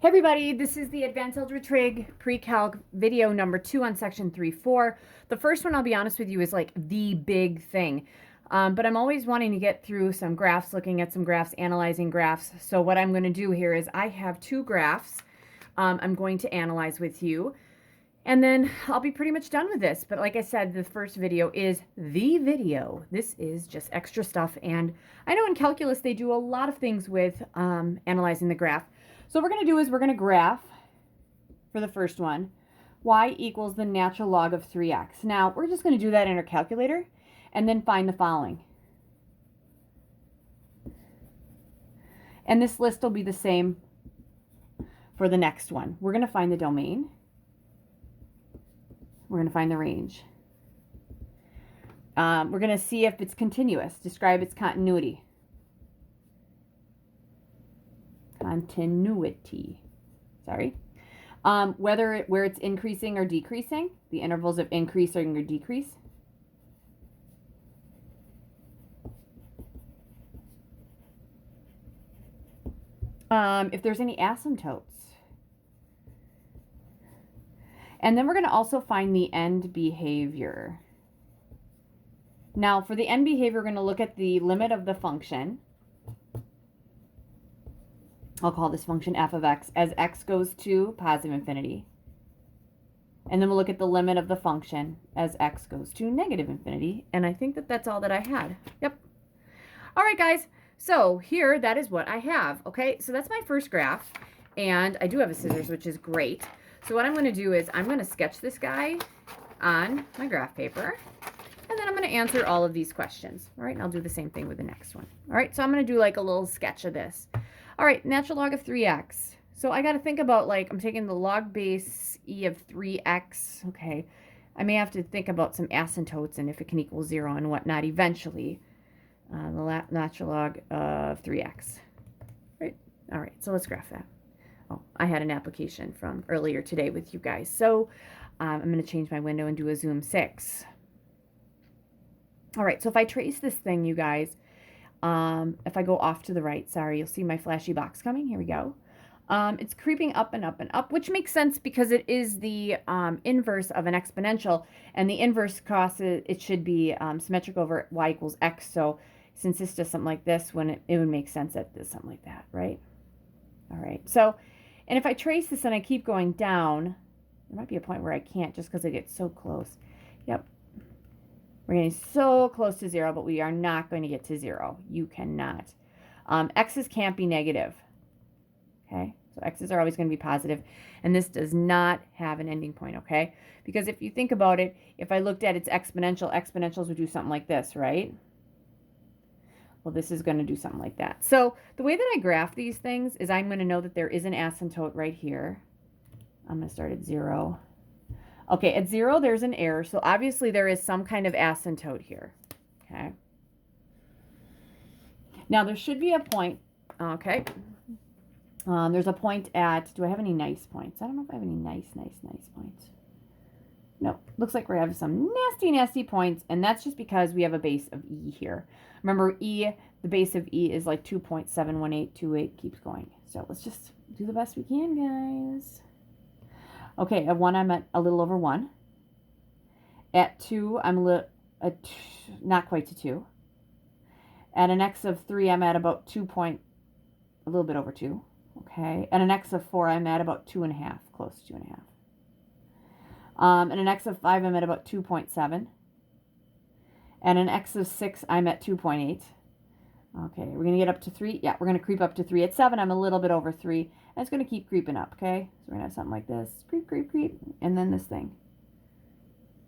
Hey everybody, this is the Advanced Algebra Trig Pre-Calc video number 2 on section 3-4. The first one, I'll be honest with you, is like the big thing. But I'm always wanting to get through some graphs, looking at some graphs, analyzing graphs. So what I'm going to do here is I have two graphs I'm going to analyze with you. And then I'll be pretty much done with this. But like I said, the first video is the video. This is just extra stuff. And I know in calculus they do a lot of things with analyzing the graph. So what we're going to do is we're going to graph, for the first one, y equals the natural log of 3x. Now, we're just going to do that in our calculator and then find the following. And this list will be the same for the next one. We're going to find the domain. We're going to find the range. We're going to see if it's continuous. Describe its continuity. Sorry. Where it's increasing or decreasing, the intervals of increasing or decrease. If there's any asymptotes. And then we're going to also find the end behavior. Now, for the end behavior, we're going to look at the limit of the function. I'll call this function f of x as x goes to positive infinity. And then we'll look at the limit of the function as x goes to negative infinity. And I think that that's all that I had. Yep. All right, guys. So here, that is what I have. Okay, so that's my first graph. And I do have a scissors, which is great. So what I'm going to do is I'm going to sketch this guy on my graph paper. And then I'm going to answer all of these questions. All right, and I'll do the same thing with the next one. All right, so I'm going to do like a little sketch of this. All right, natural log of 3x. So I got to think about, like, I'm taking the log base e of 3x. Okay, I may have to think about some asymptotes and if it can equal 0 and whatnot eventually. The natural log of 3x. Right. All right, so let's graph that. Oh, I had an application from earlier today with you guys. So I'm going to change my window and do a zoom 6. All right, so if I trace this thing, you guys, if I go off to the right, sorry, you'll see my flashy box coming. Here we go. It's creeping up and up and up, which makes sense because it is the inverse of an exponential, and the inverse crosses, it should be symmetric over y equals x. So since this does something like this, when it would make sense that it does something like that, right? All right, so, and if I trace this and I keep going down, there might be a point where I can't just because I get so close. Yep. We're getting so close to 0, but we are not going to get to 0. You cannot. X's can't be negative. Okay, so X's are always going to be positive, and this does not have an ending point, okay? Because if you think about it, if I looked at its exponential, exponentials would do something like this, right? Well, this is going to do something like that. So the way that I graph these things is I'm going to know that there is an asymptote right here. I'm going to start at 0. Okay, at 0, there's an error, so obviously there is some kind of asymptote here, okay? Now, there should be a point, okay? There's a point at, do I have any nice points? I don't know if I have any nice points. No, looks like we have some nasty points, and that's just because we have a base of e here. Remember, e, the base of e is like 2.71828, keeps going. So let's just do the best we can, guys. Okay, at 1, I'm at a little over 1. At 2, I'm not quite to 2. At an x of 3, I'm at about a little bit over 2. Okay, at an x of 4, I'm at about 2.5, close to 2.5. At an x of 5, I'm at about 2.7. At an x of 6, I'm at 2.8. Okay, we're going to get up to 3. Yeah, we're going to creep up to 3. At 7, I'm a little bit over 3. And it's going to keep creeping up, okay? So we're going to have something like this. Creep, creep, creep. And then this thing.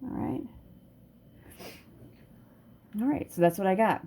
All right. All right, so that's what I got.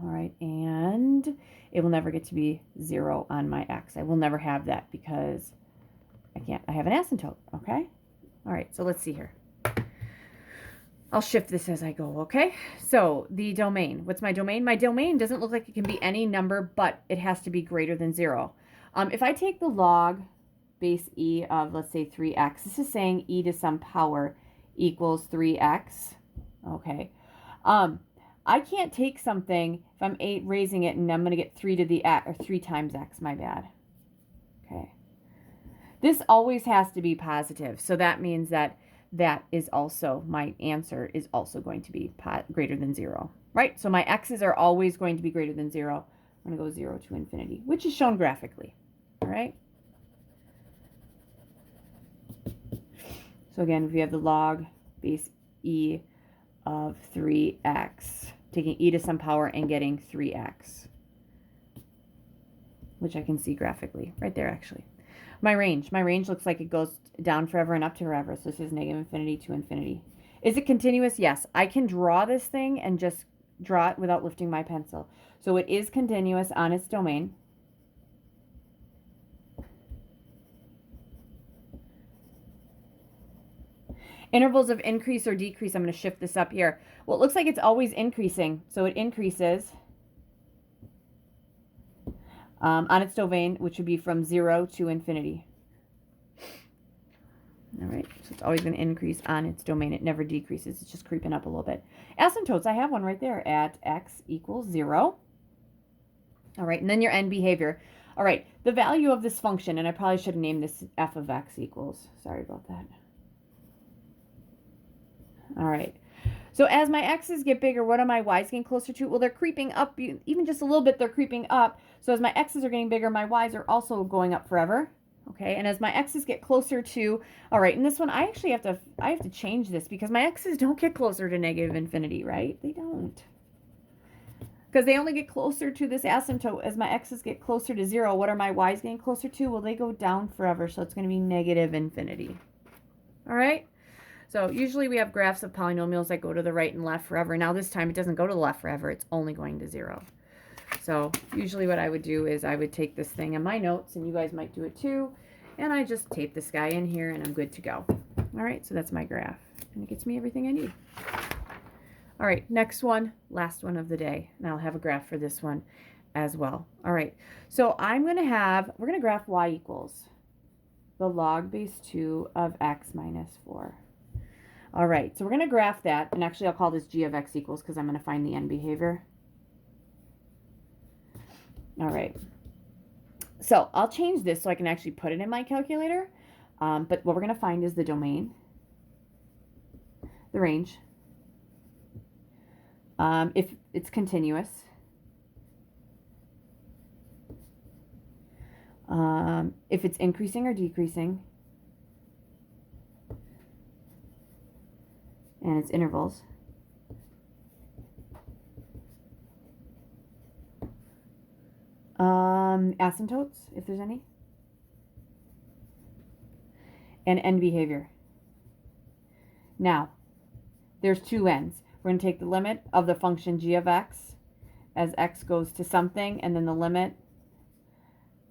All right, and it will never get to be 0 on my x. I will never have that because I have an asymptote, okay? All right, so let's see here. I'll shift this as I go, okay? So the domain, what's my domain? My domain doesn't look like it can be any number, but it has to be greater than 0. If I take the log base e of, let's say, 3x, this is saying e to some power equals 3x, okay? I can't take something, if I'm raising it, and I'm going to get 3 to the x, or 3 times x, my bad. Okay. This always has to be positive. So that means that that is also, my answer is also going to be greater than 0, right? So my x's are always going to be greater than 0. I'm going to go 0 to infinity, which is shown graphically, all right? So again, if you have the log base e of 3x, taking e to some power and getting 3x, which I can see graphically right there, actually. My range looks like it goes down forever and up to forever. So this is negative infinity to infinity. Is it continuous? Yes. I can draw this thing and just draw it without lifting my pencil. So it is continuous on its domain. Intervals of increase or decrease, I'm going to shift this up here. Well, it looks like it's always increasing. So it increases on its domain, which would be from 0 to infinity. All right, so it's always going to increase on its domain. It never decreases. It's just creeping up a little bit. Asymptotes, I have one right there at x equals 0. All right, and then your end behavior. All right, the value of this function, and I probably should have named this f of x equals. Sorry about that. All right. So as my x's get bigger, what are my y's getting closer to? Well, they're creeping up. Even just a little bit, they're creeping up. So as my x's are getting bigger, my y's are also going up forever. Okay, and as my x's get closer to, all right, and this one, I actually have to change this because my x's don't get closer to negative infinity, right? They don't. Because they only get closer to this asymptote. As my x's get closer to 0, what are my y's getting closer to? Well, they go down forever, so it's going to be negative infinity. All right? So usually we have graphs of polynomials that go to the right and left forever. Now this time it doesn't go to the left forever. It's only going to 0. So usually what I would do is I would take this thing in my notes, and you guys might do it too, and I just tape this guy in here and I'm good to go. All right, so that's my graph, and it gets me everything I need. All right, next one, last one of the day, and I'll have a graph for this one as well. All right, so we're going to graph y equals the log base 2 of x minus 4. All right, so we're going to graph that, and actually I'll call this g of x equals because I'm going to find the end behavior. All right, so I'll change this so I can actually put it in my calculator, but what we're going to find is the domain, the range, if it's continuous, if it's increasing or decreasing, and its intervals. Asymptotes, if there's any. And end behavior. Now, there's two ends. We're going to take the limit of the function g of x as x goes to something, and then the limit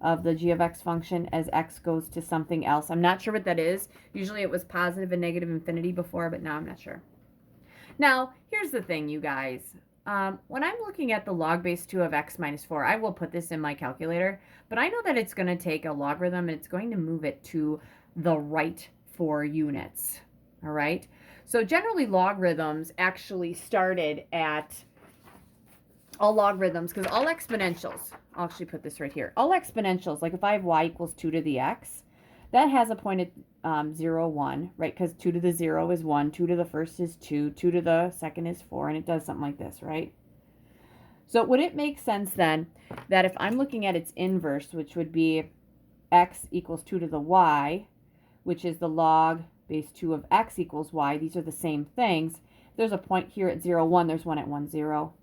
of the g of x function as x goes to something else. I'm not sure what that is. Usually it was positive and negative infinity before, but now I'm not sure. Now, here's the thing, you guys. When I'm looking at the log base 2 of x minus 4, I will put this in my calculator, but I know that it's going to take a logarithm and it's going to move it to the right 4 units. All right? So generally logarithms actually started at all logarithms, because all exponentials, I'll actually put this right here. All exponentials, like if I have y equals 2 to the x, that has a point at 0, 1, right? Because 2 to the 0 is 1, 2 to the first is 2, 2 to the second is 4, and it does something like this, right? So would it make sense then that if I'm looking at its inverse, which would be x equals 2 to the y, which is the log base 2 of x equals y, these are the same things. If there's a point here at 0, 1, there's one at 1, 0.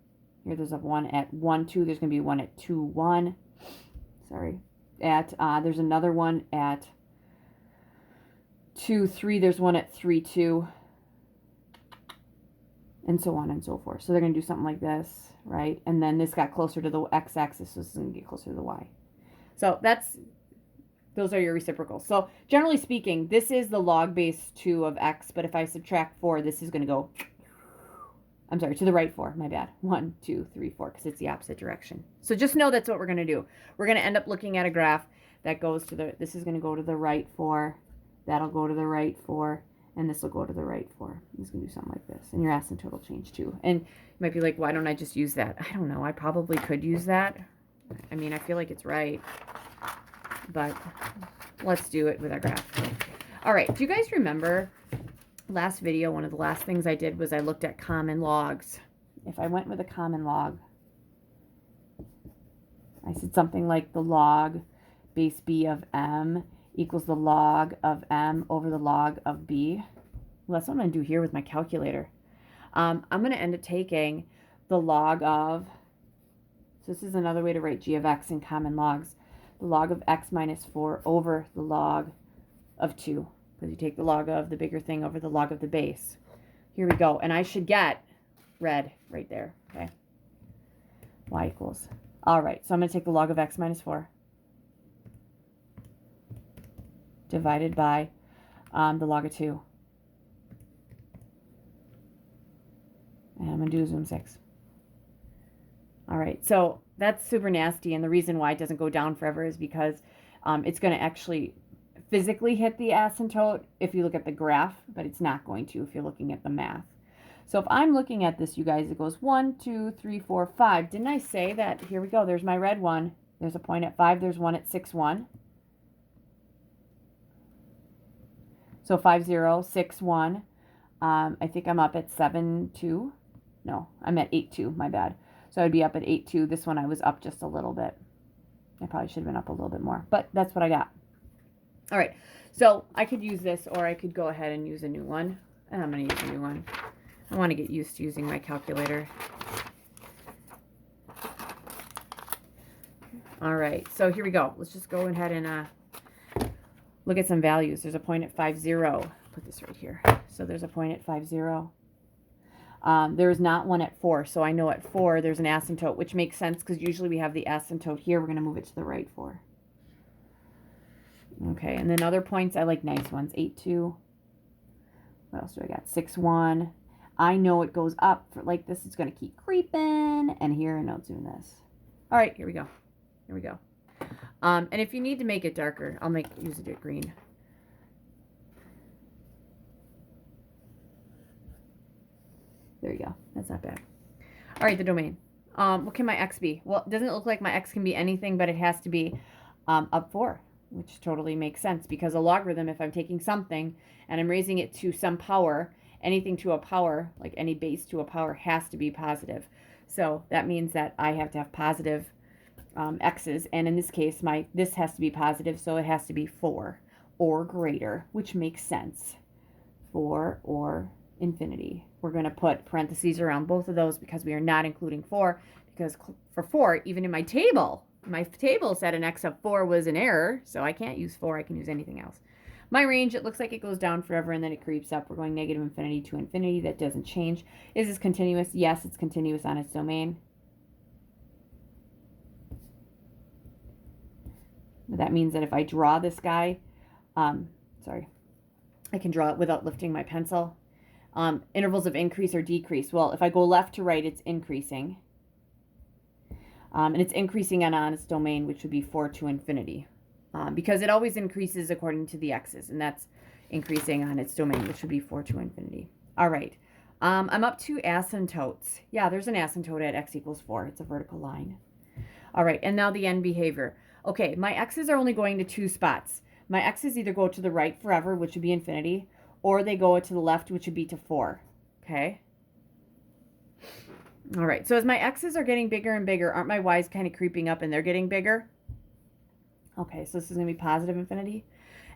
Here there's a 1 at 1, 2. There's going to be one at 2, 1. Sorry. There's another one at 2, 3. There's one at 3, 2. And so on and so forth. So they're going to do something like this, right? And then this got closer to the x-axis, so this is going to get closer to the y. So those are your reciprocals. So generally speaking, this is the log base 2 of x, but if I subtract 4, this is going to go, I'm sorry, to the right 4, my bad. 1, 2, 3, 4, because it's the opposite direction. So just know that's what we're going to do. We're going to end up looking at a graph that goes to this is going to go to the right 4, that'll go to the right 4, and this will go to the right 4. It's going to do something like this, and your asymptote will change too. And you might be like, why don't I just use that? I don't know. I probably could use that. I mean, I feel like it's right. but let's do it with our graph. All right, do you guys remember last video, one of the last things I did was I looked at common logs. If I went with a common log, I said something like the log base b of m equals the log of m over the log of b. Well, that's what I'm going to do here with my calculator. I'm going to end up taking the log of, so this is another way to write g of x in common logs, the log of x minus 4 over the log of 2. Because you take the log of the bigger thing over the log of the base. Here we go. And I should get red right there. Okay. Y equals. All right. So I'm going to take the log of x minus 4 divided by the log of 2. And I'm going to do zoom 6. All right. So that's super nasty. And the reason why it doesn't go down forever is because it's going to actually physically hit the asymptote if you look at the graph, but it's not going to if you're looking at the math. So if I'm looking at this, you guys, it goes 1, 2, 3, 4, 5. Didn't I say that? Here we go. There's my red one. There's a point at 5. There's one at 6, 1. So 5, 0, 6, 1. I think I'm up at 7, 2. No, I'm at 8, 2. My bad. So I'd be up at 8, 2. This one I was up just a little bit. I probably should have been up a little bit more, but that's what I got. All right, so I could use this, or I could go ahead and use a new one. And I'm going to use a new one. I want to get used to using my calculator. All right, so here we go. Let's just go ahead and look at some values. There's a point at 5, 0. Put this right here. So there's a point at 5, 0. There's not one at 4, so I know at 4 there's an asymptote, which makes sense because usually we have the asymptote here. We're going to move it to the right 4. Okay, and then other points, I like nice ones. 8, 2. What else do I got? 6, 1. I know it goes up for like this. It's going to keep creeping. And here, and it's doing this. All right, here we go. Here we go. And if you need to make it darker, I'll use it green. There you go. That's not bad. All right, the domain. What can my x be? Well, it doesn't look like my x can be anything, but it has to be up 4. Which totally makes sense because a logarithm, if I'm taking something and I'm raising it to some power, anything to a power, like any base to a power, has to be positive. So that means that I have to have positive x's. And in this case, this has to be positive, so it has to be 4 or greater, which makes sense. 4 or infinity. We're going to put parentheses around both of those because we are not including 4. Because for 4, even in my table said an x of 4 was an error, so I can't use 4. I can use anything else. My range, it looks like it goes down forever and then it creeps up. We're going negative infinity to infinity. That doesn't change. Is this continuous? Yes, it's continuous on its domain. That means that if I draw this guy, I can draw it without lifting my pencil. Intervals of increase or decrease. Well, if I go left to right, it's increasing. And it's increasing on its domain, which would be 4 to infinity. Because it always increases according to the x's, and that's increasing on its domain, which would be 4 to infinity. All right. I'm up to asymptotes. Yeah, there's an asymptote at x equals 4. It's a vertical line. All right, and now the end behavior. Okay, my x's are only going to 2 spots. My x's either go to the right forever, which would be infinity, or they go to the left, which would be to 4. Okay? All right, so as my x's are getting bigger and bigger, aren't my y's kind of creeping up and they're getting bigger? Okay, so this is going to be positive infinity.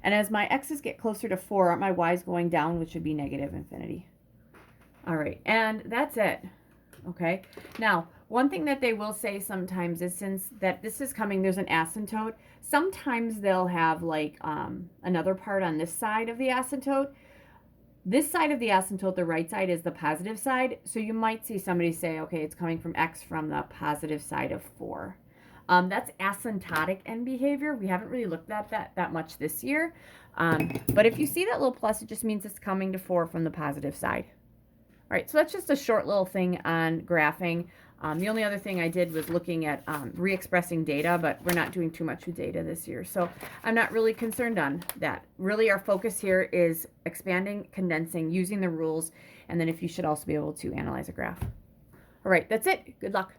And as my x's get closer to 4, aren't my y's going down, which would be negative infinity? All right, and that's it. Okay, now, one thing that they will say sometimes is since that this is coming, there's an asymptote, sometimes they'll have like another part on this side of the asymptote. This side of the asymptote, the right side, is the positive side. So you might see somebody say, okay, it's coming from x from the positive side of 4. That's asymptotic end behavior. We haven't really looked at that much this year. But if you see that little plus, it just means it's coming to 4 from the positive side. All right, so that's just a short little thing on graphing. The only other thing I did was looking at re-expressing data, but we're not doing too much with data this year. So I'm not really concerned on that. Really, our focus here is expanding, condensing, using the rules, and then if you should also be able to analyze a graph. All right, that's it. Good luck.